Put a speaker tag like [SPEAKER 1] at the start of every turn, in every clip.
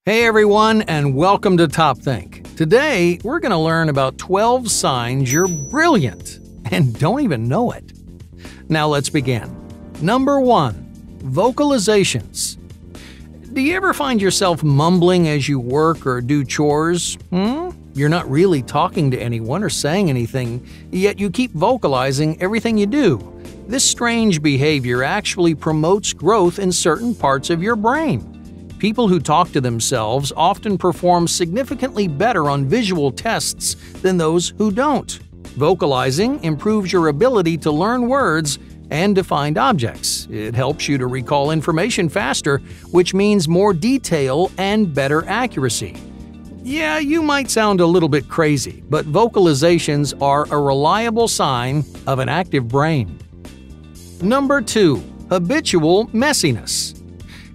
[SPEAKER 1] Hey everyone, and welcome to TopThink. Today, we're going to learn about 12 signs you're brilliant and don't even know it. Now let's begin. Number 1. Vocalizations. Do you ever find yourself mumbling as you work or do chores? You're not really talking to anyone or saying anything, yet you keep vocalizing everything you do. This strange behavior actually promotes growth in certain parts of your brain. People who talk to themselves often perform significantly better on visual tests than those who don't. Vocalizing improves your ability to learn words and to find objects. It helps you to recall information faster, which means more detail and better accuracy. Yeah, you might sound a little bit crazy, but vocalizations are a reliable sign of an active brain. Number 2. Habitual messiness.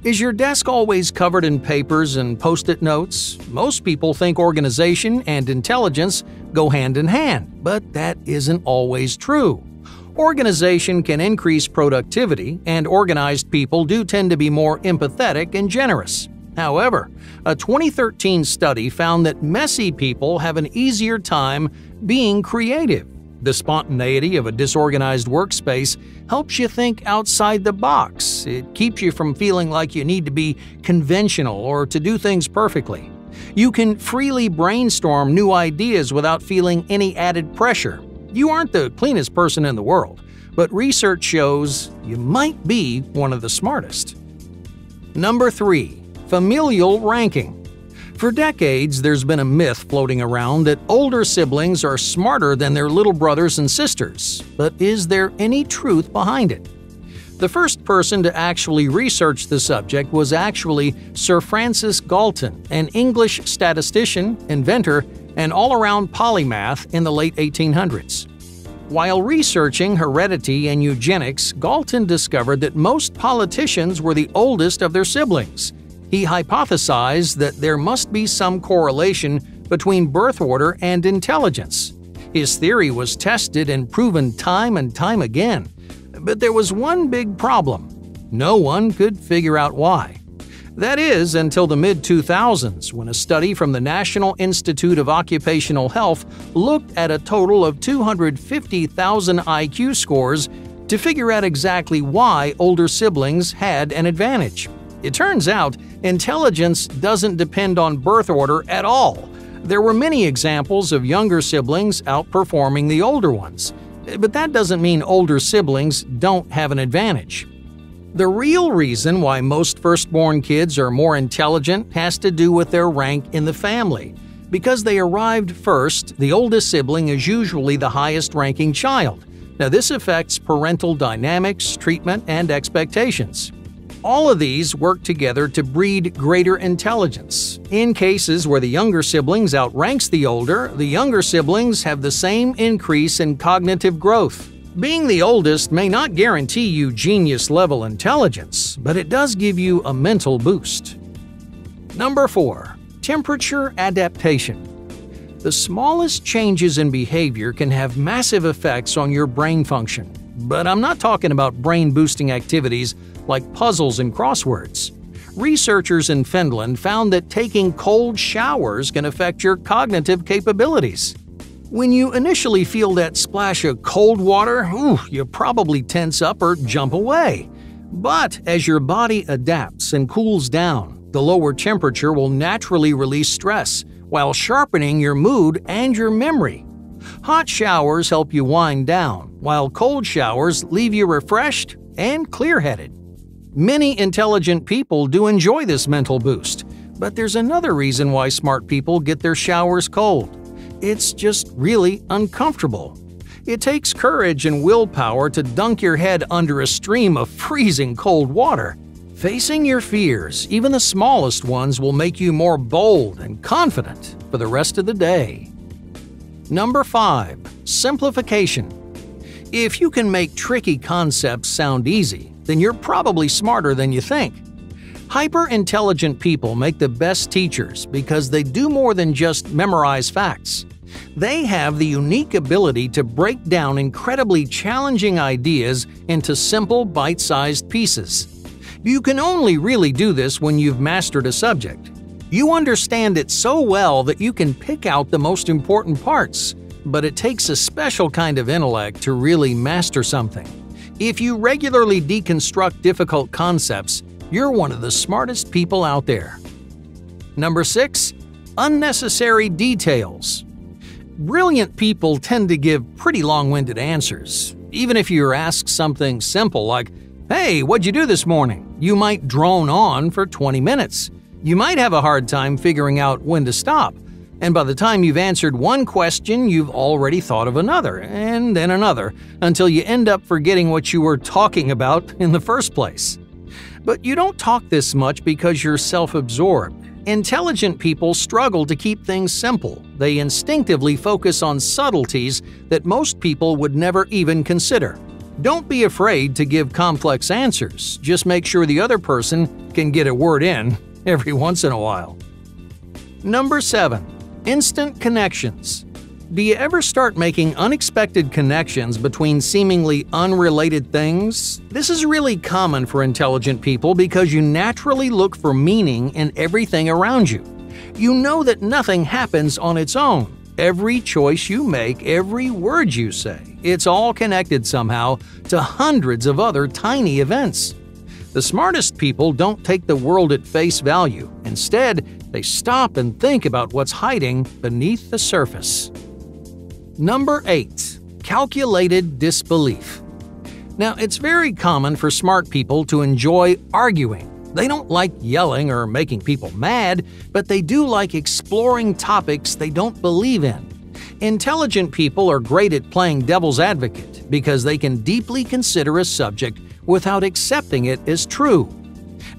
[SPEAKER 1] Is your desk always covered in papers and post-it notes? Most people think organization and intelligence go hand in hand, but that isn't always true. Organization can increase productivity, and organized people do tend to be more empathetic and generous. However, a 2013 study found that messy people have an easier time being creative. The spontaneity of a disorganized workspace helps you think outside the box. It keeps you from feeling like you need to be conventional or to do things perfectly. You can freely brainstorm new ideas without feeling any added pressure. You aren't the cleanest person in the world, but research shows you might be one of the smartest. Number 3. Familial ranking. For decades, there's been a myth floating around that older siblings are smarter than their little brothers and sisters. But is there any truth behind it? The first person to actually research the subject was actually Sir Francis Galton, an English statistician, inventor, and all-around polymath in the late 1800s. While researching heredity and eugenics, Galton discovered that most politicians were the oldest of their siblings. He hypothesized that there must be some correlation between birth order and intelligence. His theory was tested and proven time and time again. But there was one big problem. No one could figure out why. That is, until the mid-2000s, when a study from the National Institute of Occupational Health looked at a total of 250,000 IQ scores to figure out exactly why older siblings had an advantage. It turns out, intelligence doesn't depend on birth order at all. There were many examples of younger siblings outperforming the older ones. But that doesn't mean older siblings don't have an advantage. The real reason why most firstborn kids are more intelligent has to do with their rank in the family. Because they arrived first, the oldest sibling is usually the highest-ranking child. Now, this affects parental dynamics, treatment, and expectations. All of these work together to breed greater intelligence. In cases where the younger siblings outranks the younger siblings have the same increase in cognitive growth. Being the oldest may not guarantee you genius-level intelligence, but it does give you a mental boost. Number 4. Temperature adaptation. The smallest changes in behavior can have massive effects on your brain function. But I'm not talking about brain-boosting activities like puzzles and crosswords. Researchers in Finland found that taking cold showers can affect your cognitive capabilities. When you initially feel that splash of cold water, you probably tense up or jump away. But as your body adapts and cools down, the lower temperature will naturally release stress while sharpening your mood and your memory. Hot showers help you wind down, while cold showers leave you refreshed and clear-headed. Many intelligent people do enjoy this mental boost, but there's another reason why smart people get their showers cold. It's just really uncomfortable. It takes courage and willpower to dunk your head under a stream of freezing cold water. Facing your fears, even the smallest ones, will make you more bold and confident for the rest of the day. Number 5. Simplification. If you can make tricky concepts sound easy, then you're probably smarter than you think. Hyper-intelligent people make the best teachers because they do more than just memorize facts. They have the unique ability to break down incredibly challenging ideas into simple, bite-sized pieces. You can only really do this when you've mastered a subject. You understand it so well that you can pick out the most important parts, but it takes a special kind of intellect to really master something. If you regularly deconstruct difficult concepts, you're one of the smartest people out there. Number 6. Unnecessary details. Brilliant people tend to give pretty long-winded answers. Even if you're asked something simple like, "Hey, what'd you do this morning?" you might drone on for 20 minutes. You might have a hard time figuring out when to stop, and by the time you've answered one question, you've already thought of another, and then another, until you end up forgetting what you were talking about in the first place. But you don't talk this much because you're self-absorbed. Intelligent people struggle to keep things simple. They instinctively focus on subtleties that most people would never even consider. Don't be afraid to give complex answers. Just make sure the other person can get a word in every once in a while. Number 7. Instant connections. Do you ever start making unexpected connections between seemingly unrelated things? This is really common for intelligent people because you naturally look for meaning in everything around you. You know that nothing happens on its own. Every choice you make, every word you say, it's all connected somehow to hundreds of other tiny events. The smartest people don't take the world at face value. Instead, they stop and think about what's hiding beneath the surface. Number 8. Calculated disbelief. Now, it's very common for smart people to enjoy arguing. They don't like yelling or making people mad, but they do like exploring topics they don't believe in. Intelligent people are great at playing devil's advocate because they can deeply consider a subject without accepting it as true.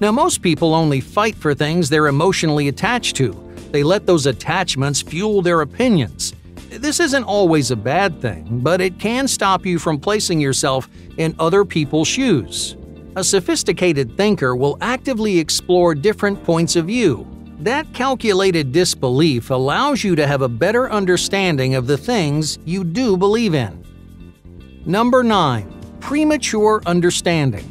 [SPEAKER 1] Now, most people only fight for things they're emotionally attached to. They let those attachments fuel their opinions. This isn't always a bad thing, but it can stop you from placing yourself in other people's shoes. A sophisticated thinker will actively explore different points of view. That calculated disbelief allows you to have a better understanding of the things you do believe in. Number 9. Premature understanding.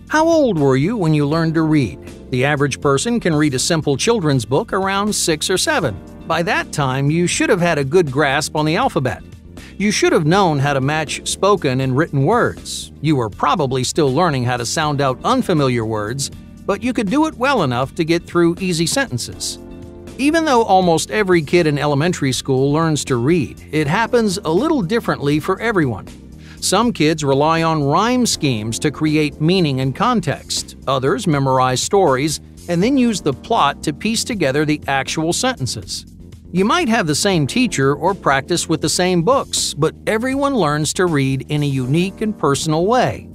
[SPEAKER 1] How old were you when you learned to read? The average person can read a simple children's book around 6 or 7. By that time, you should have had a good grasp on the alphabet. You should have known how to match spoken and written words. You were probably still learning how to sound out unfamiliar words, but you could do it well enough to get through easy sentences. Even though almost every kid in elementary school learns to read, it happens a little differently for everyone. Some kids rely on rhyme schemes to create meaning and context. Others memorize stories and then use the plot to piece together the actual sentences. You might have the same teacher or practice with the same books, but everyone learns to read in a unique and personal way.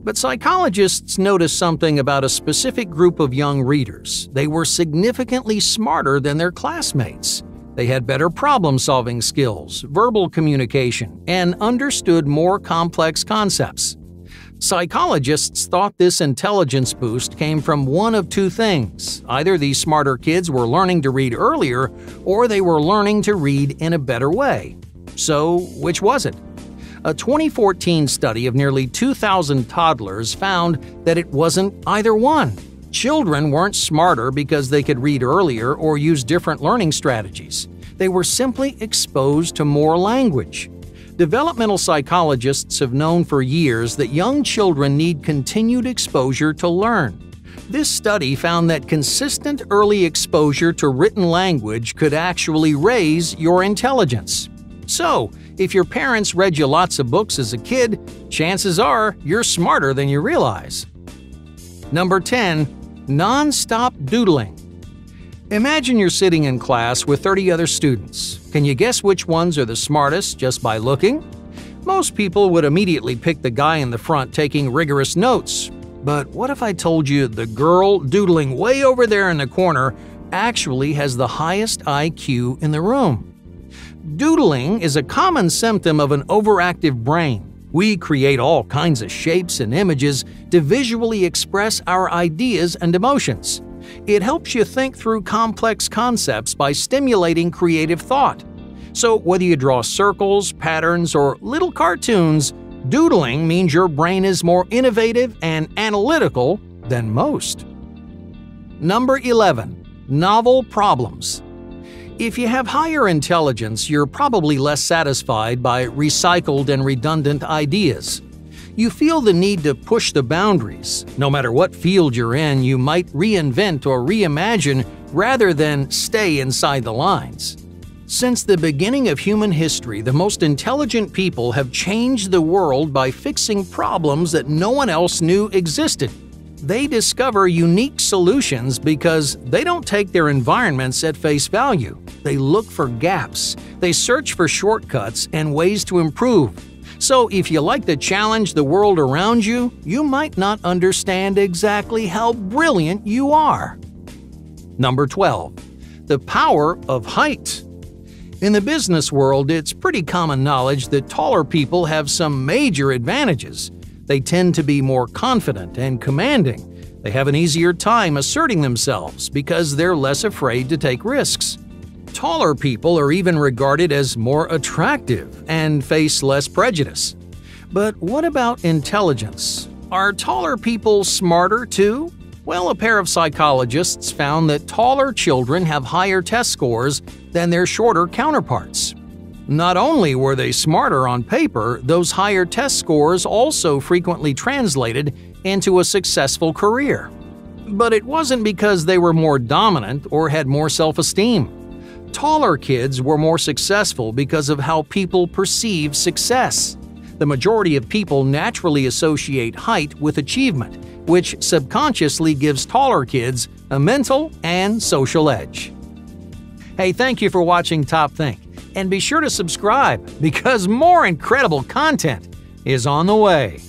[SPEAKER 1] But psychologists noticed something about a specific group of young readers. They were significantly smarter than their classmates. They had better problem-solving skills, verbal communication, and understood more complex concepts. Psychologists thought this intelligence boost came from one of two things. Either these smarter kids were learning to read earlier, or they were learning to read in a better way. So, which was it? A 2014 study of nearly 2,000 toddlers found that it wasn't either one. Children weren't smarter because they could read earlier or use different learning strategies. They were simply exposed to more language. Developmental psychologists have known for years that young children need continued exposure to learn. This study found that consistent early exposure to written language could actually raise your intelligence. So, if your parents read you lots of books as a kid, chances are you're smarter than you realize. Number 10. Nonstop doodling. Imagine you're sitting in class with 30 other students. Can you guess which ones are the smartest just by looking? Most people would immediately pick the guy in the front taking rigorous notes. But what if I told you the girl doodling way over there in the corner actually has the highest IQ in the room? Doodling is a common symptom of an overactive brain. We create all kinds of shapes and images to visually express our ideas and emotions. It helps you think through complex concepts by stimulating creative thought. So whether you draw circles, patterns, or little cartoons, doodling means your brain is more innovative and analytical than most. Number 11. Novel problems. If you have higher intelligence, you're probably less satisfied by recycled and redundant ideas. You feel the need to push the boundaries. No matter what field you're in, you might reinvent or reimagine rather than stay inside the lines. Since the beginning of human history, the most intelligent people have changed the world by fixing problems that no one else knew existed. They discover unique solutions because they don't take their environments at face value. They look for gaps. They search for shortcuts and ways to improve. So if you like to challenge the world around you, you might not understand exactly how brilliant you are. Number 12. The power of height. In the business world, it's pretty common knowledge that taller people have some major advantages. They tend to be more confident and commanding. They have an easier time asserting themselves because they're less afraid to take risks. Taller people are even regarded as more attractive and face less prejudice. But what about intelligence? Are taller people smarter too? Well, a pair of psychologists found that taller children have higher test scores than their shorter counterparts. Not only were they smarter on paper, those higher test scores also frequently translated into a successful career. But it wasn't because they were more dominant or had more self-esteem. Taller kids were more successful because of how people perceive success. The majority of people naturally associate height with achievement, which subconsciously gives taller kids a mental and social edge. Hey, thank you for watching TopThink, and be sure to subscribe because more incredible content is on the way.